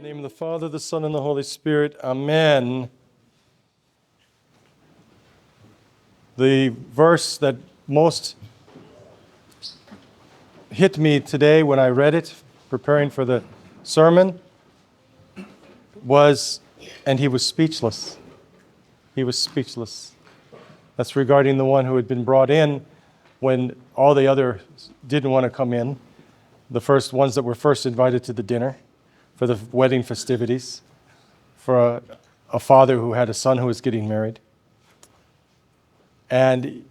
In the name of the Father, the Son, and the Holy Spirit. Amen. The verse that most hit me today when I read it, preparing for the sermon, was, and he was speechless. He was speechless. That's regarding the one who had been brought in when all the others didn't want to come in. The first ones that were first invited to the dinner for the wedding festivities, for a father who had a son who was getting married. And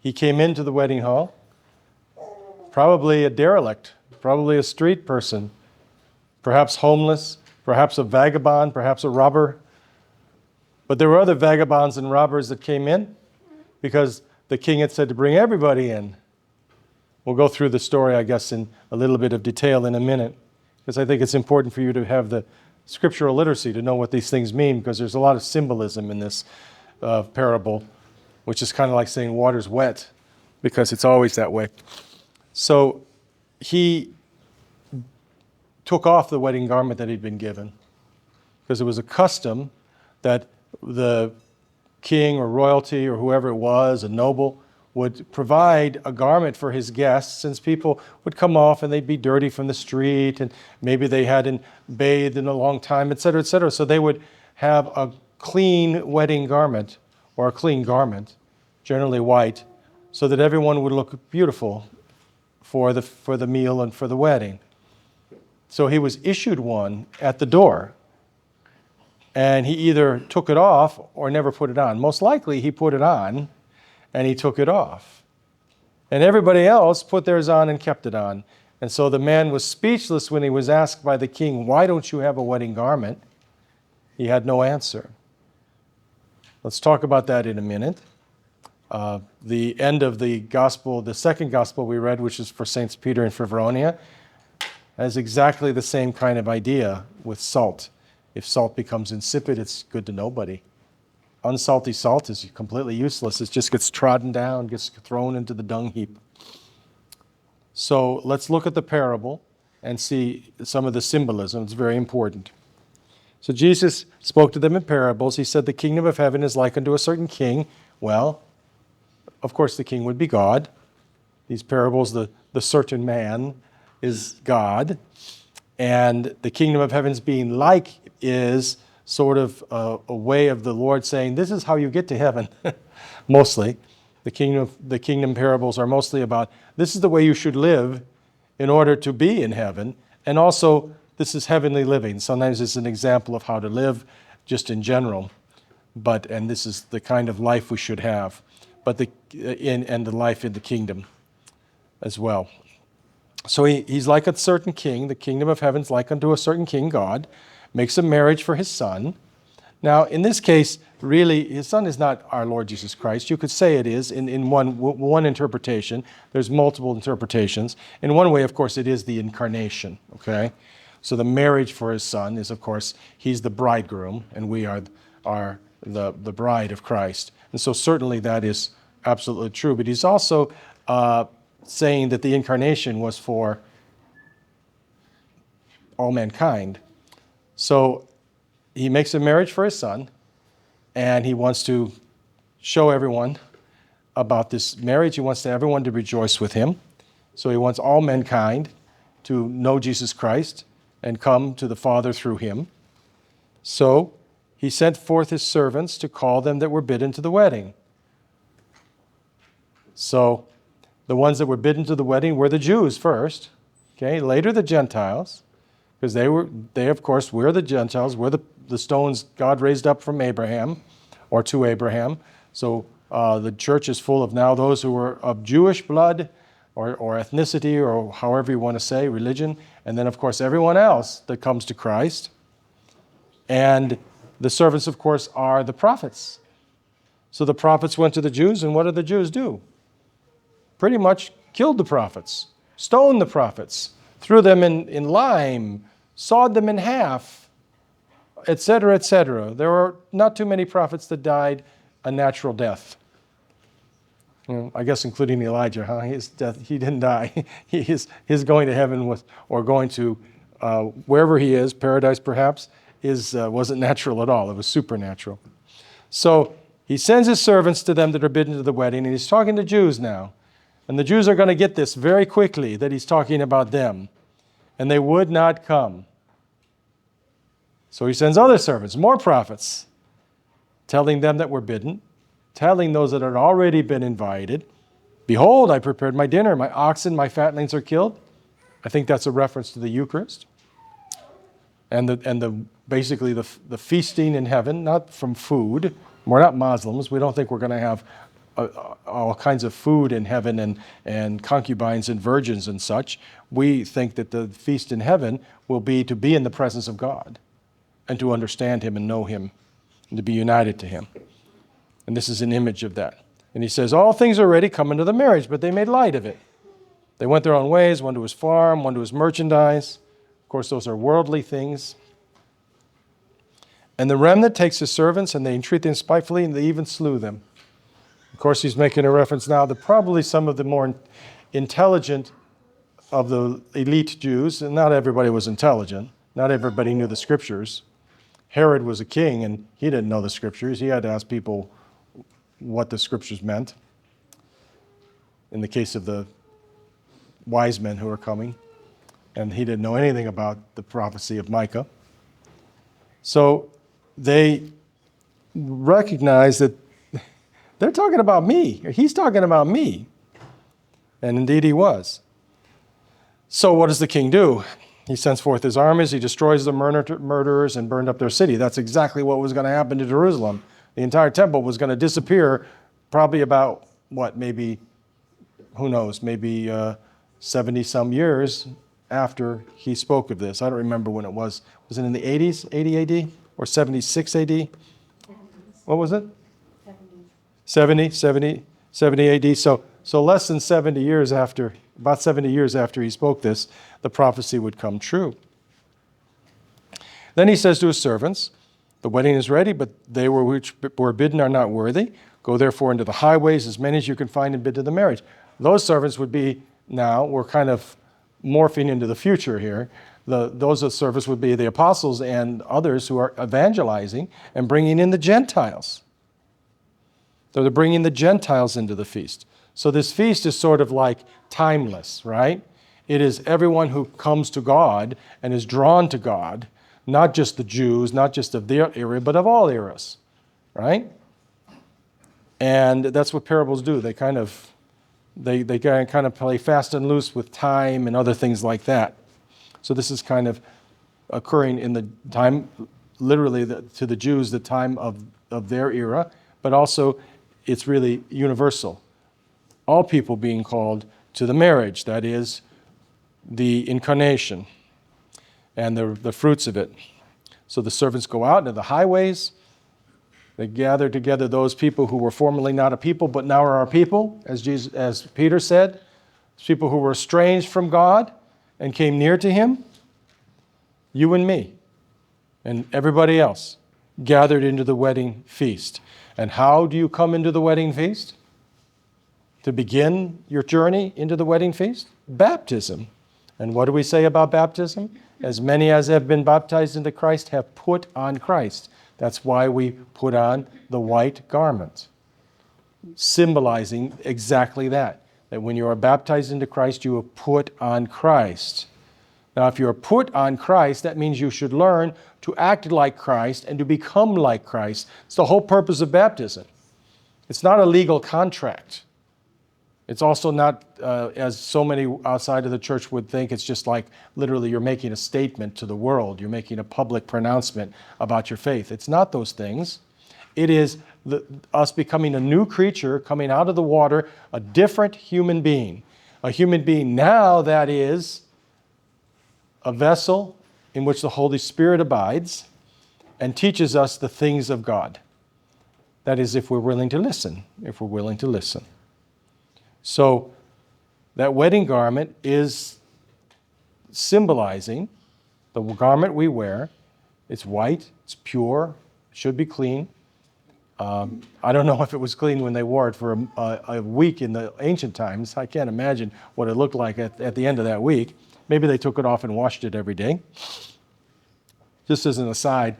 he came into the wedding hall, probably a derelict, probably a street person, perhaps homeless, perhaps a vagabond, perhaps a robber. But there were other vagabonds and robbers that came in because the king had said to bring everybody in. We'll go through the story, I guess, in a little bit of detail in a minute, because I think it's important for you to have the scriptural literacy to know what these things mean, because there's a lot of symbolism in this parable, which is kind of like saying water's wet, because it's always that way. So he took off the wedding garment that he'd been given, because it was a custom that the king or royalty or whoever it was, a noble, would provide a garment for his guests, since people would come off and they'd be dirty from the street and maybe they hadn't bathed in a long time, etc., etc. So they would have a clean wedding garment, or a clean garment, generally white, so that everyone would look beautiful for the meal and for the wedding. So he was issued one at the door, and he either took it off or never put it on. Most likely he put it on and he took it off. And everybody else put theirs on and kept it on. And so the man was speechless when he was asked by the king, "Why don't you have a wedding garment?" He had no answer. Let's talk about that in a minute. The end of the gospel, the second gospel we read, which is for Saints Peter and Feronia, has exactly the same kind of idea with salt. If salt becomes insipid, it's good to nobody. Unsalty salt is completely useless. It just gets trodden down, gets thrown into the dung heap. So let's look at the parable and see some of the symbolism. It's very important. So Jesus spoke to them in parables. He said, "The kingdom of heaven is like unto a certain king." Well, of course the king would be God. These parables, the certain man is God. And the kingdom of heaven's being like is sort of a way of the Lord saying, this is how you get to heaven, mostly. The kingdom parables are mostly about, this is the way you should live in order to be in heaven, and also this is heavenly living. Sometimes it's an example of how to live just in general, and this is the kind of life we should have, and the life in the kingdom as well. So he's like a certain king. The kingdom of heaven's like unto a certain king, God, makes a marriage for his son. Now, in this case, really, his son is not our Lord Jesus Christ. You could say it is in one interpretation. There's multiple interpretations. In one way, of course, it is the incarnation, okay? So the marriage for his son is, of course, he's the bridegroom, and we are the bride of Christ. And so certainly that is absolutely true. But he's also saying that the incarnation was for all mankind. So he makes a marriage for his son, and he wants to show everyone about this marriage. He wants everyone to rejoice with him. So he wants all mankind to know Jesus Christ and come to the Father through him. So he sent forth his servants to call them that were bidden to the wedding. So the ones that were bidden to the wedding were the Jews first, okay, later the Gentiles, because they of course were the Gentiles, were the stones God raised up from Abraham, or to Abraham. So the church is full of now those who were of Jewish blood, or ethnicity, or however you want to say, religion, and then of course everyone else that comes to Christ. And the servants, of course, are the prophets. So the prophets went to the Jews, and what did the Jews do? Pretty much killed the prophets, stoned the prophets, threw them in lime, sawed them in half, etc., etc. There were not too many prophets that died a natural death. I guess including Elijah, huh? His death, he didn't die. His going to heaven was, or going to wherever he is, paradise perhaps, wasn't natural at all. It was supernatural. So he sends his servants to them that are bidden to the wedding, and he's talking to Jews now. And the Jews are going to get this very quickly, that he's talking about them. And they would not come. So he sends other servants, more prophets, telling them that were bidden, telling those that had already been invited, behold, I prepared my dinner, my oxen, my fatlings are killed. I think that's a reference to the Eucharist. And basically the feasting in heaven, not from food. We're not Muslims. We don't think we're going to have all kinds of food in heaven and concubines and virgins and such. We think that the feast in heaven will be to be in the presence of God and to understand him and know him and to be united to him. And this is an image of that. And he says, all things are ready, come into the marriage, but they made light of it. They went their own ways, one to his farm, one to his merchandise. Of course, those are worldly things. And the remnant takes his servants, and they entreat them spitefully, and they even slew them. Of course, he's making a reference now to probably some of the more intelligent of the elite Jews, and not everybody was intelligent. Not everybody knew the scriptures. Herod was a king, and he didn't know the scriptures. He had to ask people what the scriptures meant. In the case of the wise men who were coming, and he didn't know anything about the prophecy of Micah. So they recognize that they're talking about me. He's talking about me. And indeed he was. So what does the king do? He sends forth his armies, he destroys the murderers and burned up their city. That's exactly what was going to happen to Jerusalem. The entire temple was going to disappear probably about, maybe, who knows, maybe 70 some years after he spoke of this. I don't remember when it was. Was it in the 80s, 80 AD or 76 AD? What was it? 70 AD. So less than 70 years after, about 70 years after he spoke this, the prophecy would come true. Then he says to his servants, the wedding is ready, but they which were bidden are not worthy. Go therefore into the highways, as many as you can find, and bid to the marriage. Those servants would be now, we're kind of morphing into the future here. Those servants would be the apostles and others who are evangelizing and bringing in the Gentiles. So they're bringing the Gentiles into the feast. So this feast is sort of like timeless, right? It is everyone who comes to God and is drawn to God, not just the Jews, not just of their era, but of all eras, right? And that's what parables do. They kind of play fast and loose with time and other things like that. So this is kind of occurring in the time, literally to the Jews, the time of their era, but also it's really universal. All people being called to the marriage, that is the incarnation and the fruits of it. So the servants go out into the highways. They gather together those people who were formerly not a people, but now are our people, as Peter said. People who were estranged from God and came near to him. You and me and everybody else gathered into the wedding feast. And how do you come into the wedding feast? To begin your journey into the wedding feast? Baptism. And what do we say about baptism? As many as have been baptized into Christ have put on Christ. That's why we put on the white garment, symbolizing exactly that when you are baptized into Christ, you are put on Christ. Now, if you are put on Christ, that means you should learn to act like Christ and to become like Christ. It's the whole purpose of baptism. It's not a legal contract. It's also not, as so many outside of the church would think, it's just like literally you're making a statement to the world. You're making a public pronouncement about your faith. It's not those things. It is us becoming a new creature, coming out of the water, a different human being. A human being now that is a vessel in which the Holy Spirit abides and teaches us the things of God. That is, if we're willing to listen, So that wedding garment is symbolizing the garment we wear. It's white, it's pure, it should be clean. I don't know if it was clean when they wore it for a week in the ancient times. I can't imagine what it looked like at the end of that week. Maybe they took it off and washed it every day. Just as an aside,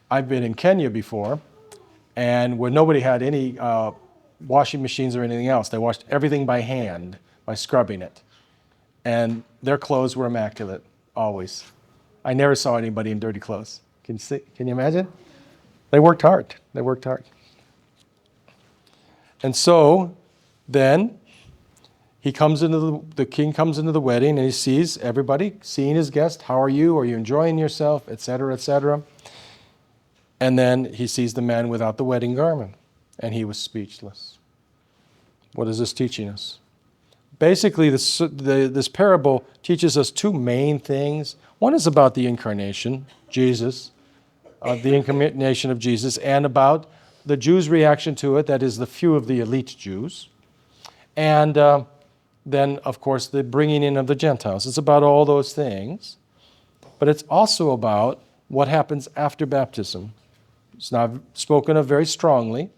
I've been in Kenya before, and where nobody had any washing machines or anything else. They washed everything by hand, by scrubbing it. And their clothes were immaculate, always. I never saw anybody in dirty clothes. Can you imagine? They worked hard. They worked hard. And so then the king comes into the wedding, and he sees everybody, seeing his guest. How are you? Are you enjoying yourself? Etc., etc. And then he sees the man without the wedding garment, and he was speechless. What is this teaching us? Basically, this parable teaches us two main things. One is about the incarnation, Jesus, the incarnation of Jesus, and about the Jews' reaction to it, that is the few of the elite Jews. And then, of course, the bringing in of the Gentiles. It's about all those things, but it's also about what happens after baptism. It's not spoken of very strongly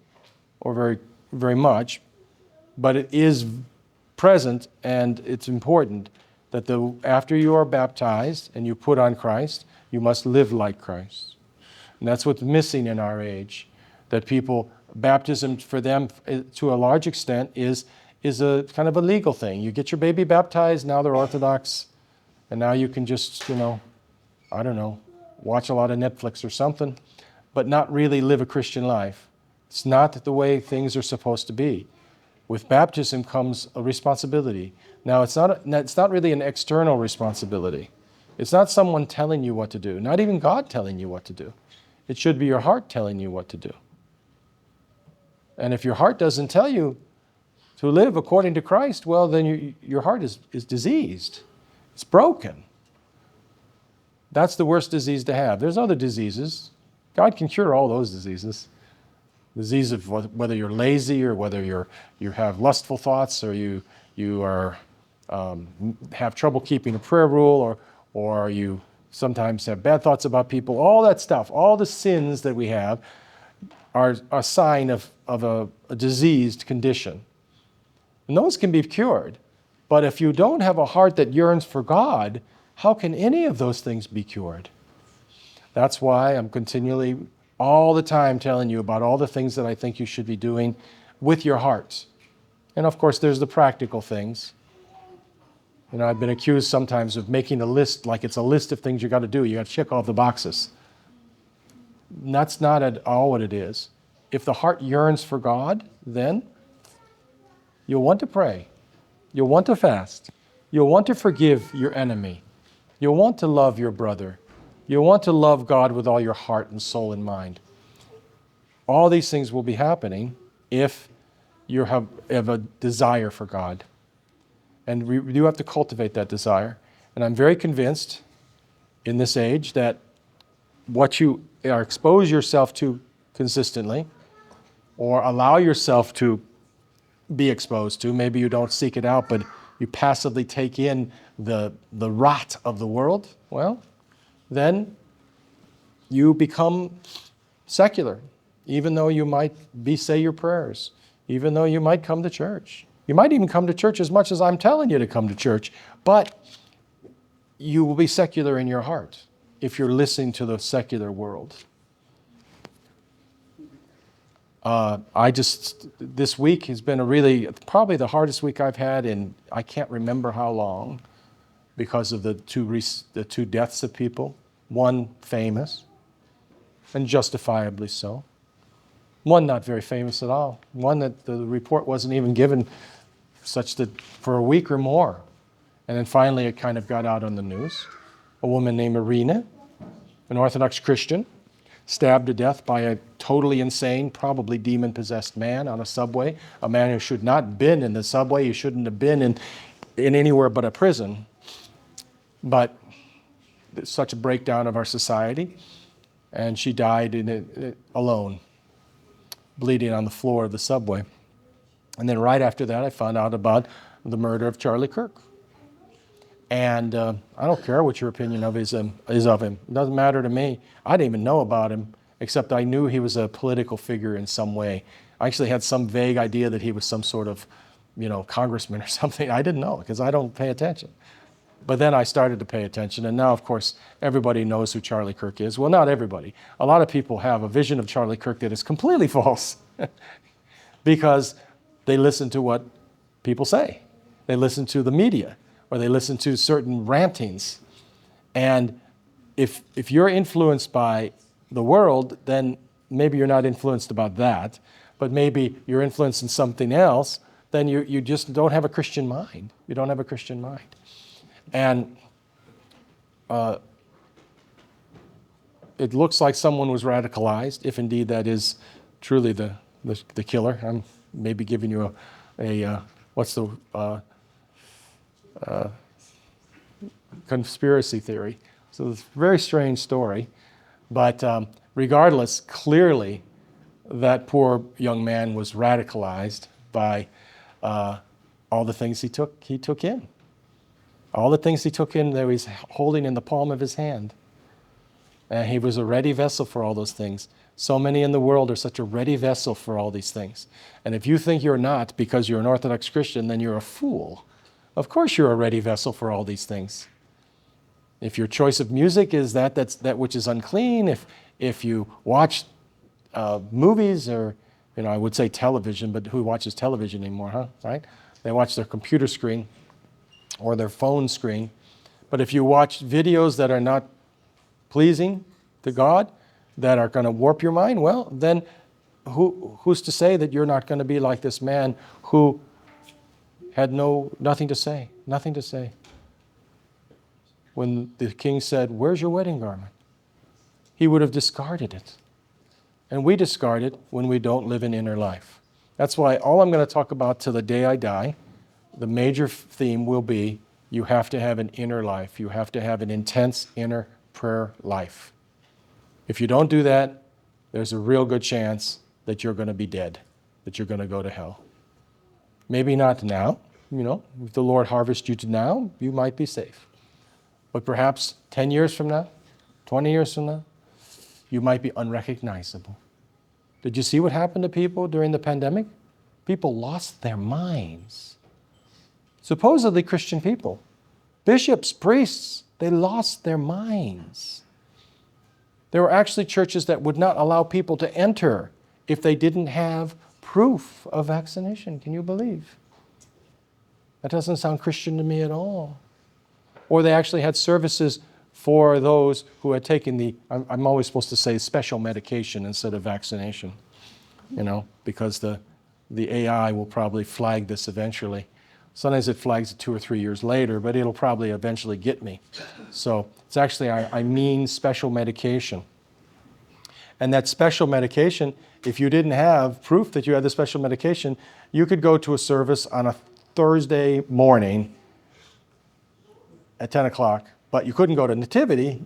or very, very much, but it is present, and it's important that after you are baptized and you put on Christ, you must live like Christ. And that's what's missing in our age, that baptism for them, to a large extent, is a kind of a legal thing. You get your baby baptized, now they're Orthodox, and now you can just, I don't know, watch a lot of Netflix or something, but not really live a Christian life. It's not the way things are supposed to be. With baptism comes a responsibility. Now, it's not really an external responsibility. It's not someone telling you what to do, not even God telling you what to do. It should be your heart telling you what to do. And if your heart doesn't tell you to live according to Christ, well, then your heart is diseased. It's broken. That's the worst disease to have. There's other diseases. God can cure all those diseases. Disease of whether you're lazy, or whether you have lustful thoughts, or you have trouble keeping a prayer rule, or you sometimes have bad thoughts about people. All that stuff, all the sins that we have are a sign of a diseased condition. And those can be cured. But if you don't have a heart that yearns for God, how can any of those things be cured? That's why I'm continually, all the time, telling you about all the things that I think you should be doing with your heart. And of course, there's the practical things. I've been accused sometimes of making a list, like it's a list of things you got to do. You got to check off the boxes. That's not at all what it is. If the heart yearns for God, then you'll want to pray. You'll want to fast. You'll want to forgive your enemy. You'll want to love your brother. You'll want to love God with all your heart and soul and mind. All these things will be happening if you have a desire for God. And we do have to cultivate that desire. And I'm very convinced in this age that what you expose yourself to consistently, or allow yourself to be exposed to, maybe you don't seek it out, but you passively take in the rot of the world, well, then you become secular, even though you might say your prayers, even though you might come to church. You might even come to church as much as I'm telling you to come to church, but you will be secular in your heart if you're listening to the secular world. This week has been probably the hardest week I've had in I can't remember how long, because of the two deaths of people, one famous, and justifiably so. One not very famous at all. One that the report wasn't even given for a week or more. And then finally it kind of got out on the news. A woman named Iryna, an Orthodox Christian, stabbed to death by a totally insane, probably demon-possessed man on a subway, a man who should not have been in the subway. He shouldn't have been in anywhere but a prison. But it's such a breakdown of our society, and she died alone, bleeding on the floor of the subway. And then right after that, I found out about the murder of Charlie Kirk. And I don't care what your opinion is of him. It doesn't matter to me. I didn't even know about him, except I knew he was a political figure in some way. I actually had some vague idea that he was some sort of, congressman or something. I didn't know, because I don't pay attention. But then I started to pay attention, and now, of course, everybody knows who Charlie Kirk is. Well, not everybody. A lot of people have a vision of Charlie Kirk that is completely false because they listen to what people say. They listen to the media, or they listen to certain rantings. And if you're influenced by the world, then maybe you're not influenced about that, but maybe you're influenced in something else, then you just don't have a Christian mind. You don't have a Christian mind. And it looks like someone was radicalized, if indeed that is truly the killer. I'm maybe giving you a conspiracy theory. So it's a very strange story. But regardless, clearly that poor young man was radicalized by all the things he took in. All the things he took in that he's holding in the palm of his hand. And he was a ready vessel for all those things. So many in the world are such a ready vessel for all these things. And if you think you're not because you're an Orthodox Christian, then you're a fool. Of course you're a ready vessel for all these things. If your choice of music is that's that which is unclean, if you watch movies or, I would say television, but who watches television anymore, huh? Right? They watch their computer screen or their phone screen. But if you watch videos that are not pleasing to God, that are going to warp your mind, well, then who's to say that you're not going to be like this man who had nothing to say, nothing to say. When the king said, "Where's your wedding garment?" he would have discarded it. And we discard it when we don't live an inner life. That's why all I'm going to talk about till the day I die, the major theme will be you have to have an inner life. You have to have an intense inner prayer life. If you don't do that, there's a real good chance that you're going to be dead, that you're going to go to hell. Maybe not now. If the Lord harvests you to now, you might be safe. But perhaps 10 years from now, 20 years from now, you might be unrecognizable. Did you see what happened to people during the pandemic? People lost their minds. Supposedly Christian people, bishops, priests, they lost their minds. There were actually churches that would not allow people to enter if they didn't have proof of vaccination. Can you believe? That doesn't sound Christian to me at all. Or they actually had services for those who had taken I'm always supposed to say special medication instead of vaccination, because the AI will probably flag this eventually. Sometimes it flags it 2 or 3 years later, but it'll probably eventually get me. So it's actually, I mean special medication. And that special medication, if you didn't have proof that you had the special medication, you could go to a service on a Thursday morning at 10 o'clock, but you couldn't go to Nativity,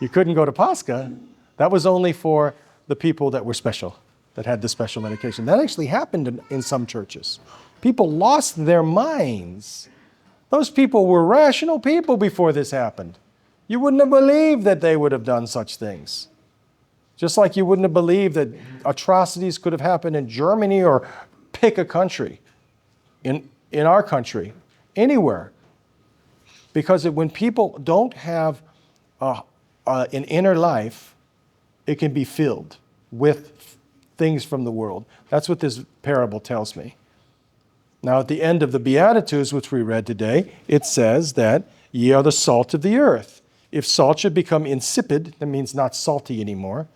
you couldn't go to Pascha. That was only for the people that were special, that had the special medication. That actually happened in some churches. People lost their minds. Those people were rational people before this happened. You wouldn't have believed that they would have done such things. Just like you wouldn't have believed that atrocities could have happened in Germany or pick a country, in our country, anywhere. Because when people don't have an inner life, it can be filled with things from the world. That's what this parable tells me. Now, at the end of the Beatitudes, which we read today, it says that ye are the salt of the earth. If salt should become insipid, that means not salty anymore,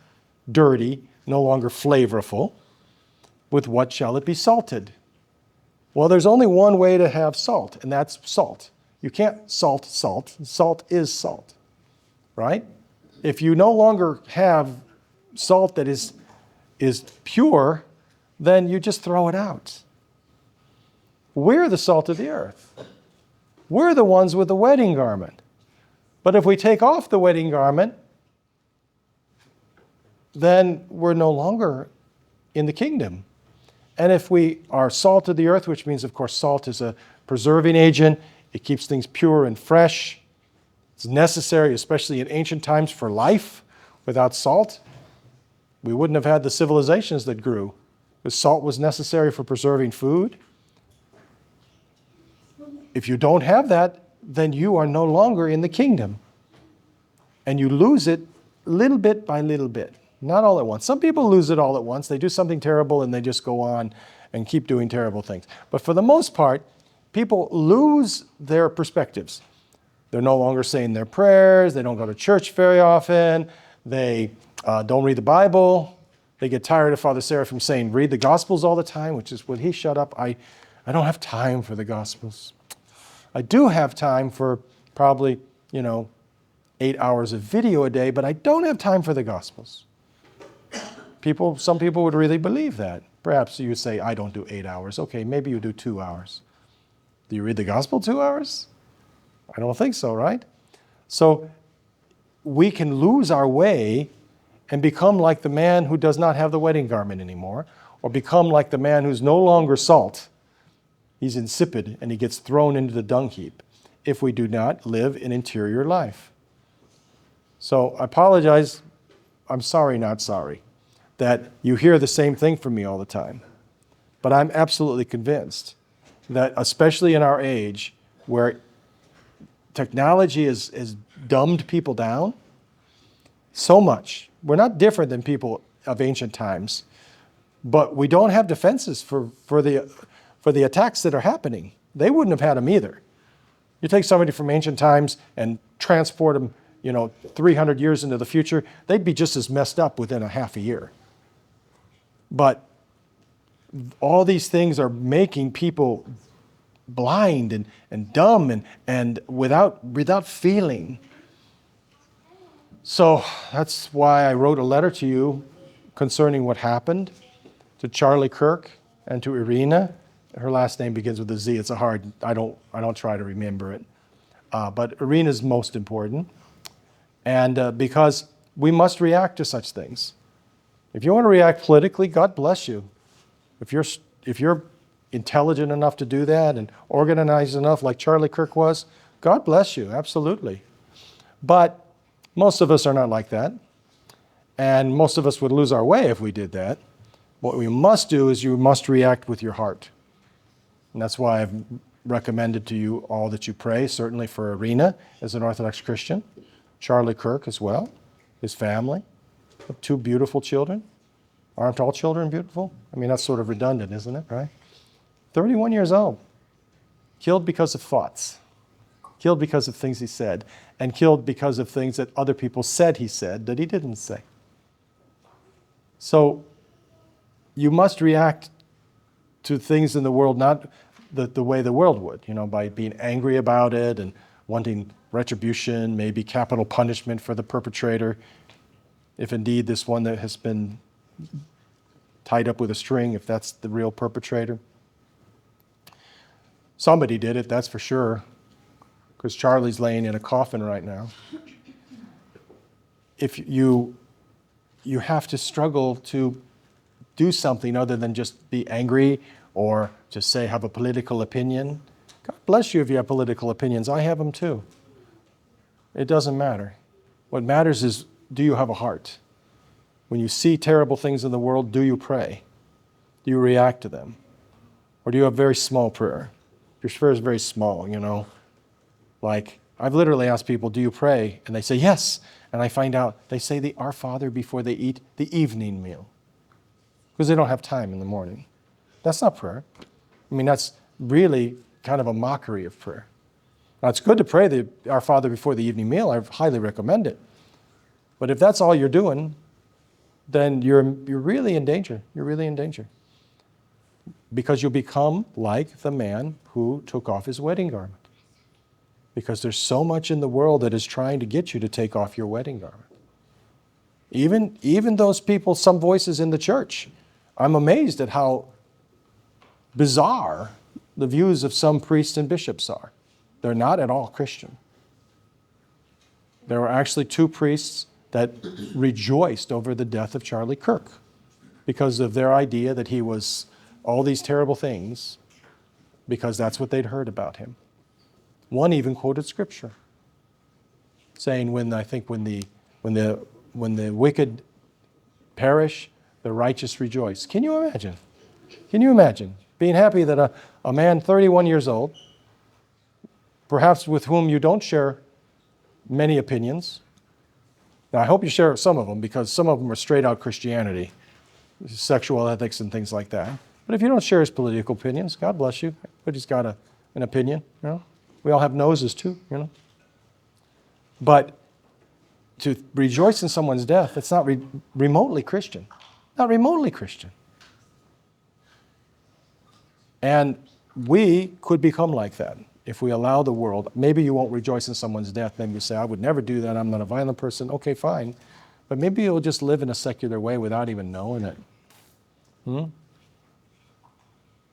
dirty, no longer flavorful, with what shall it be salted? Well, there's only one way to have salt, and that's salt. You can't salt salt. Salt is salt, right? If you no longer have salt that is pure, then you just throw it out. We're the salt of the earth. We're the ones with the wedding garment. But if we take off the wedding garment, then we're no longer in the kingdom. And if we are salt of the earth, which means, of course, salt is a preserving agent, it keeps things pure and fresh. It's necessary, especially in ancient times, for life. Without salt, we wouldn't have had the civilizations that grew. Because salt was necessary for preserving food. If you don't have that, then you are no longer in the kingdom. And you lose it little bit by little bit, not all at once. Some people lose it all at once. They do something terrible and they just go on and keep doing terrible things. But for the most part, people lose their perspectives. They're no longer saying their prayers. They don't go to church very often. They don't read the Bible. They get tired of Father Seraphim saying, read the Gospels all the time, which is, will he shut up? I don't have time for the Gospels. I do have time for probably, 8 hours of video a day, but I don't have time for the Gospels. Some people would really believe that. Perhaps you say, I don't do 8 hours. Okay, maybe you do 2 hours. Do you read the Gospel 2 hours? I don't think so, right? So we can lose our way and become like the man who does not have the wedding garment anymore, or become like the man who's no longer salt. He's insipid and he gets thrown into the dung heap if we do not live an interior life. So I apologize, I'm sorry, not sorry, that you hear the same thing from me all the time. But I'm absolutely convinced that, especially in our age, where technology has dumbed people down so much. We're not different than people of ancient times, but we don't have defenses for the attacks that are happening. They wouldn't have had them either. You take somebody from ancient times and transport them 300 years into the future, they'd be just as messed up within a half a year. But all these things are making people blind and dumb and without feeling. So that's why I wrote a letter to you concerning what happened to Charlie Kirk and to Iryna. Her last name begins with a Z. It's I don't try to remember it. But Iryna's most important. And because we must react to such things. If you want to react politically, God bless you. If you're intelligent enough to do that and organized enough like Charlie Kirk was, God bless you, absolutely. But most of us are not like that. And most of us would lose our way if we did that. What we must do is you must react with your heart. And that's why I've recommended to you all that you pray, certainly for Iryna as an Orthodox Christian, Charlie Kirk as well, his family, 2 beautiful children. Aren't all children beautiful? I mean, that's sort of redundant, isn't it, right? 31 years old, killed because of thoughts, killed because of things he said, and killed because of things that other people said he said that he didn't say. So you must react to things in the world not the way the world would, by being angry about it and wanting retribution, maybe capital punishment for the perpetrator, if indeed this one that has been tied up with a string, if that's the real perpetrator. Somebody did it, that's for sure, because Charlie's laying in a coffin right now. If you have to struggle to do something other than just be angry or just say have a political opinion. God bless you if you have political opinions. I have them too. It doesn't matter. What matters is, do you have a heart? When you see terrible things in the world, do you pray? Do you react to them? Or do you have very small prayer? Your prayer is very small, Like, I've literally asked people, do you pray? And they say, yes. And I find out they say the Our Father before they eat the evening meal. Because they don't have time in the morning. That's not prayer. I mean, that's really kind of a mockery of prayer. Now, it's good to pray the Our Father before the evening meal. I highly recommend it. But if that's all you're doing, then you're really in danger. You're really in danger. Because you'll become like the man who took off his wedding garment. Because there's so much in the world that is trying to get you to take off your wedding garment. Even those people, some voices in the church, I'm amazed at how bizarre the views of some priests and bishops are. They're not at all Christian. There were actually 2 priests that rejoiced over the death of Charlie Kirk because of their idea that he was all these terrible things because that's what they'd heard about him. One even quoted scripture saying when the wicked perish, the righteous rejoice. Can you imagine? Can you imagine being happy that a man 31 years old perhaps with whom you don't share many opinions. Now, I hope you share some of them, because some of them are straight out Christianity, sexual ethics and things like that. But if you don't share his political opinions, God bless you. Everybody's got an opinion, you know. We all have noses too, you know. But to rejoice in someone's death, it's not remotely Christian. Not remotely Christian. And we could become like that if we allow the world. Maybe you won't rejoice in someone's death. Maybe you say, I would never do that. I'm not a violent person. Okay, fine. But maybe you'll just live in a secular way without even knowing it.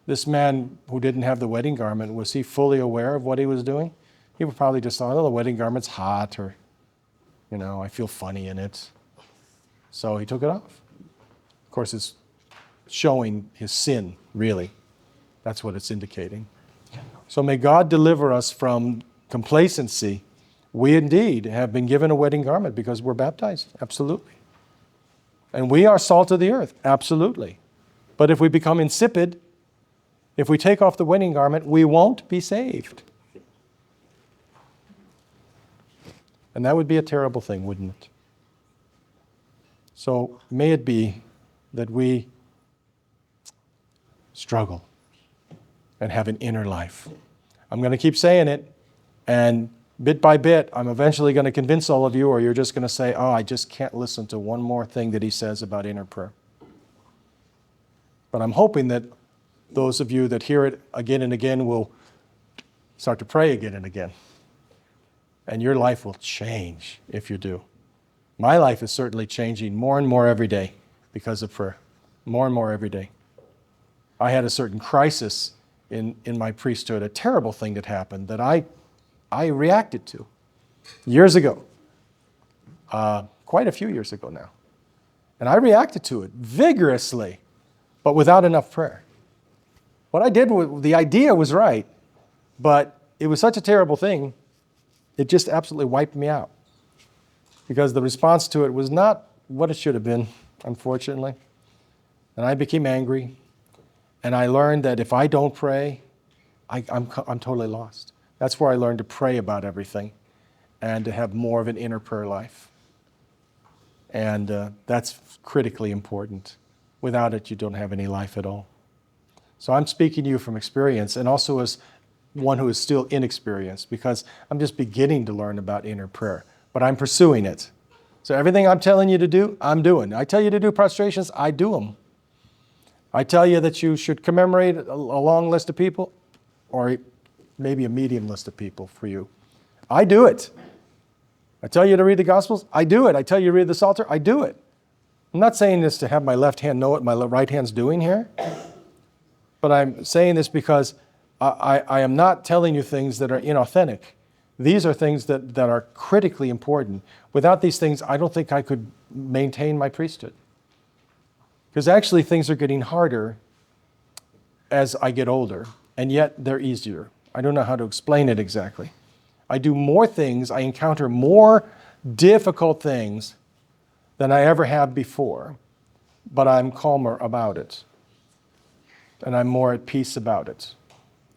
This man who didn't have the wedding garment, was he fully aware of what he was doing? He would probably just thought, oh, the wedding garment's hot, or, you know, I feel funny in it. So he took it off. Of course, it's showing his sin, really. That's what it's indicating. So may God deliver us from complacency. We indeed have been given a wedding garment because we're baptized. Absolutely. And we are salt of the earth. Absolutely. But if we become insipid, if we take off the wedding garment, we won't be saved. And that would be a terrible thing, wouldn't it? So may it be that we struggle and have an inner life. I'm going to keep saying it, and bit by bit, I'm eventually going to convince all of you, or you're just going to say, oh, I just can't listen to one more thing that he says about inner prayer. But I'm hoping that those of you that hear it again and again will start to pray again and again. And your life will change if you do. My life is certainly changing more and more every day because of prayer. More and more every day. I had a certain crisis in my priesthood, a terrible thing that happened that I reacted to years ago, quite a few years ago now. And I reacted to it vigorously, but without enough prayer. What I did, the idea was right, but it was such a terrible thing, it just absolutely wiped me out. Because the response to it was not what it should have been, unfortunately. And I became angry. And I learned that if I don't pray, I'm totally lost. That's where I learned to pray about everything and to have more of an inner prayer life. And that's critically important. Without it, you don't have any life at all. So I'm speaking to you from experience, and also as one who is still inexperienced, because I'm just beginning to learn about inner prayer. But I'm pursuing it. So everything I'm telling you to do, I'm doing. I tell you to do prostrations, I do them. I tell you that you should commemorate a long list of people, or maybe a medium list of people for you. I do it. I tell you to read the Gospels, I do it. I tell you to read the Psalter, I do it. I'm not saying this to have my left hand know what my right hand's doing here, but I'm saying this because I am not telling you things that are inauthentic. These are things that are critically important. Without these things, I don't think I could maintain my priesthood. Because actually things are getting harder as I get older, and yet they're easier. I don't know how to explain it exactly. I do more things, I encounter more difficult things than I ever have before, but I'm calmer about it. And I'm more at peace about it.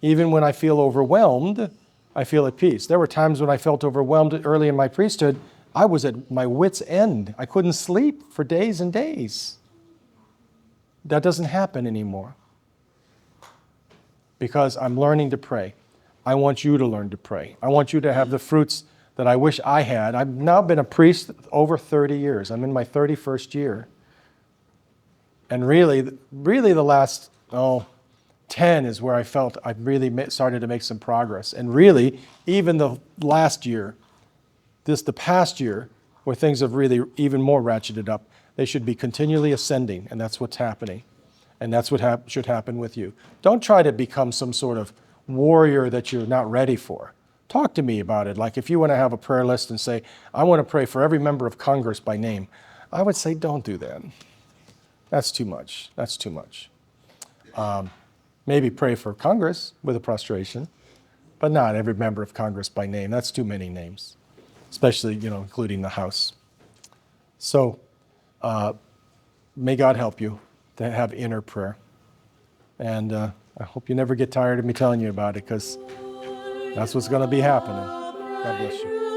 Even when I feel overwhelmed, I feel at peace. There were times when I felt overwhelmed early in my priesthood. I was at my wit's end. I couldn't sleep for days and days. That doesn't happen anymore. Because I'm learning to pray. I want you to learn to pray. I want you to have the fruits that I wish I had. I've now been a priest over 30 years. I'm in my 31st year. And really the last, 10 is where I felt I've really started to make some progress. And really, even the last year, the past year, where things have really even more ratcheted up, they should be continually ascending, and that's what's happening. And that's what should happen with you. Don't try to become some sort of warrior that you're not ready for. Talk to me about it. Like if you want to have a prayer list and say, I want to pray for every member of Congress by name, I would say don't do that. That's too much. That's too much. Maybe pray for Congress with a prostration, but not every member of Congress by name. That's too many names, especially, including the House. So may God help you to have inner prayer. And I hope you never get tired of me telling you about it, because That's what's going to be happening. God bless you.